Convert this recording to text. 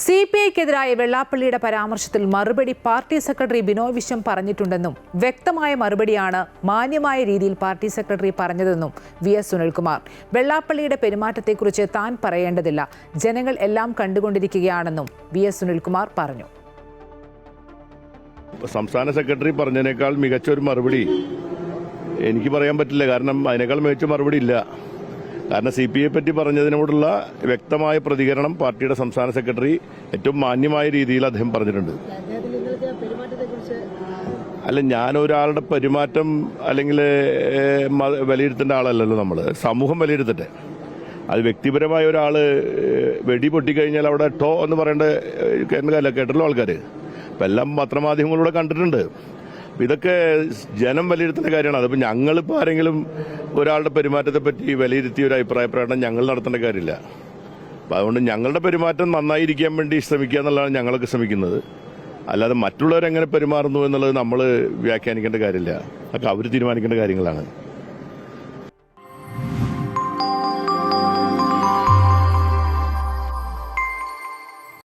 സിപിഐക്കെതിരായ വെള്ളാപ്പള്ളിയുടെ പരാമർശത്തിൽ മറുപടി party secretary Binoy Viswam പറഞ്ഞിട്ടുണ്ടെന്നും വ്യക്തമായ മറുപടിയാണ് മാന്യമായ രീതിയിൽ പാർട്ടി സെക്രട്ടറി പറഞ്ഞതെന്നും വി.എസ്. സുനിൽകുമാർ. വെള്ളാപ്പള്ളിയുടെ പെരുമാറ്റത്തെക്കുറിച്ച് താൻ പറയേണ്ടതില്ല, ജനങ്ങൾ എല്ലാം കണ്ടുകൊണ്ടിരിക്കുകയാണെന്നും വി.എസ്. സുനിൽകുമാർ പറഞ്ഞു. സംസ്ഥാന സെക്രട്ടറി പറഞ്ഞതിനേക്കാൾ മികച്ചൊരു മറുപടി എനിക്ക് പറയാൻ പറ്റില്ല. കാരണം അതിനേക്കാൾ മികച്ച മറുപടി ഇല്ല. കാരണം CPI പറ്റി പറഞ്ഞതിനോടുള്ള വ്യക്തമായ പ്രതികരണം പാർട്ടിയുടെ സംസ്ഥാന സെക്രട്ടറി ഏറ്റവും മാന്യമായ രീതിയിൽ അദ്ദേഹം പറഞ്ഞിട്ടുണ്ട്. അല്ല, ഞാൻ പെരുമാറ്റം അല്ലെങ്കിൽ വിലയിരുത്തേണ്ട ആളല്ലല്ലോ. നമ്മൾ സമൂഹം വിലയിരുത്തട്ടെ. അത് വ്യക്തിപരമായ ഒരാൾ വെടി പൊട്ടിക്കഴിഞ്ഞാൽ അവിടെ ടോ എന്ന് പറയേണ്ട കേട്ടല്ലോ ആൾക്കാർ. അപ്പം എല്ലാം പത്രമാധ്യമങ്ങളിലൂടെ കണ്ടിട്ടുണ്ട്. ഇതൊക്കെ ജനം വിലയിരുത്തുന്ന കാര്യമാണ്. അതിപ്പോൾ ഞങ്ങളിപ്പോൾ ആരെങ്കിലും ഒരാളുടെ പെരുമാറ്റത്തെ പറ്റി വിലയിരുത്തിയ ഒരു അഭിപ്രായ പ്രകടനം ഞങ്ങൾ നടത്തേണ്ട കാര്യമില്ല. അപ്പം അതുകൊണ്ട് ഞങ്ങളുടെ പെരുമാറ്റം നന്നായിരിക്കാൻ വേണ്ടി ശ്രമിക്കുക എന്നുള്ളതാണ് ഞങ്ങളൊക്കെ ശ്രമിക്കുന്നത്. അല്ലാതെ മറ്റുള്ളവരെങ്ങനെ പെരുമാറുന്നു എന്നുള്ളത് നമ്മൾ വ്യാഖ്യാനിക്കേണ്ട കാര്യമില്ല. അതൊക്കെ അവർ തീരുമാനിക്കേണ്ട കാര്യങ്ങളാണ്.